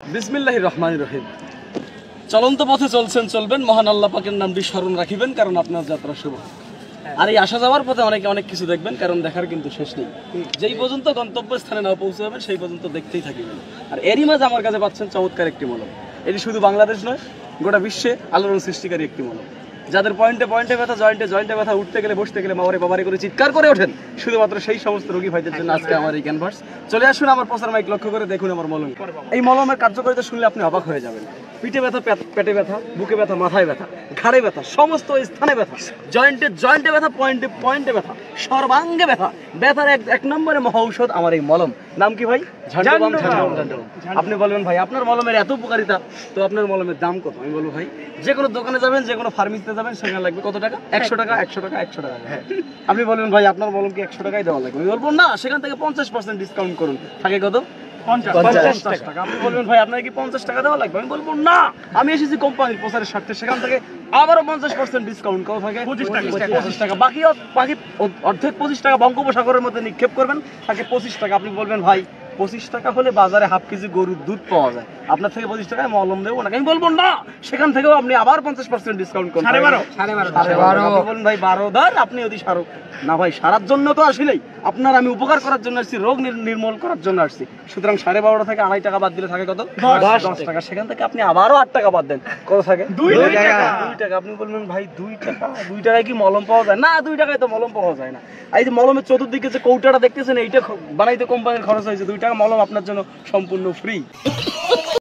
বিসমিল্লাহির রহমানির রহিম। চলন্ত পথে চলছেন, চলবেন, মহান আল্লাহ পাকের নামটি স্মরণ রাখিবেন, কারণ আপনার যাত্রা শুভ। আর এই আসা যাওয়ার পথে অনেকে অনেক কিছু দেখবেন, কারণ দেখার কিন্তু শেষ নেই। যেই পর্যন্ত গন্তব্যস্থানে না পৌঁছে যাবেন সেই পর্যন্ত দেখতেই থাকিবেন। আর এরই মাঝে আমার কাছে পাচ্ছেন চমৎকার একটি মলম। এটি শুধু বাংলাদেশ নয়, গোটা বিশ্বে আলোড়ন সৃষ্টিকারী একটি মলম। যাদের পয়েন্টে পয়েন্টে ব্যথা, জয়েন্টে ব্যথা, উঠতে গেলে বসতে গেলে মামারে বাবারে করে চিৎকার করে ওঠেন, শুধুমাত্র সেই সমস্ত রোগী ভাইদের জন্য আজকে আমার এই ক্যানভাস। চলে আসুন আমার প্রচার মাইক লক্ষ্য করে দেখুন আমার মলম। এই মলমের কার্যকারিতা শুনলে আপনি অবাক হয়ে যাবেন। পিঠে ব্যথা, পেটে ব্যথা, বুকে ব্যথা, মাথায় ব্যথা, ঘাড়ে ব্যথা, সমস্ত স্থানে ব্যথা, জয়েন্টে ব্যথা, পয়েন্টে ব্যথা, সর্বাঙ্গে ব্যথা, ব্যথার এক নম্বরে মহা ঔষধ আমার এই মলম। নাম কি ভাই? ঝান্ডুবাম। আপনি বলবেন ভাই আপনার মলমের এত উপকারিতা, তো আপনার মলমের দাম কত? আমি বলবো ভাই, যে কোনো দোকানে যাবেন, যে কোনো ফার্মেসিতে যাবেন, সেখানে লাগবে কত টাকা? 100 টাকা, 100 টাকা, 100 টাকা। হ্যাঁ, আপনি বলবেন ভাই আপনার মলম কি 100 টাকাই দেওয়া লাগবে? আমি বলবো না, সেখান থেকে 50% ডিসকাউন্ট করুন। থাকে কত? 50 টাকা। আপনি বলবেন ভাই আপনার কি 50 টাকা দেওয়া লাগবে? আমি বলবো না, আমি এসেছি কোম্পানির প্রচারের স্বার্থে, সেখান থেকে আবারও 50% ডিসকাউন্ট। কত থাকে? 25 টাকা। বাকি অর্ধেক 25 টাকা বঙ্গোপসাগরের মধ্যে নিক্ষেপ করবেন, থাকে 25 টাকা। আপনি বলবেন ভাই 25 টাকা হলে বাজারে হাফ কেজি গরুর দুধ পাওয়া যায়, আপনার থেকে 25 টাকায় মলম দেবো না। আমি বলবো না, সেখান থেকেও আপনি আবার 50% ডিসকাউন্ট করুন। 12.5। আপনি বলুন ভাই 12 ধর, আপনি যদি সারো না ভাই, সারার জন্য তো আসলেই আপনার আমি উপকার করার জন্য আসছি, রোগ নির্মূল করার জন্য আসছি। সুতরাং 12.5 থেকে 2.5 টাকা বাদ দিলে থাকে কত? 10 টাকা। সেখান থেকে আপনি আবারও 8 টাকা বাদ দেন, কত থাকে? 2 টাকা। আপনি বলবেন ভাই 2 টাকা, 2 টাকায় কি মলম পাওয়া যায়? না, 2 টাকায় তো মলম পাওয়া যায় না। এই যে মলমের চতুর্দিকে যে কৌটাটা দেখতেছেন, এইটা বানাইতে কোম্পানির খরচ হয়েছে 2 টাকা। মলম আপনার জন্য সম্পূর্ণ ফ্রি।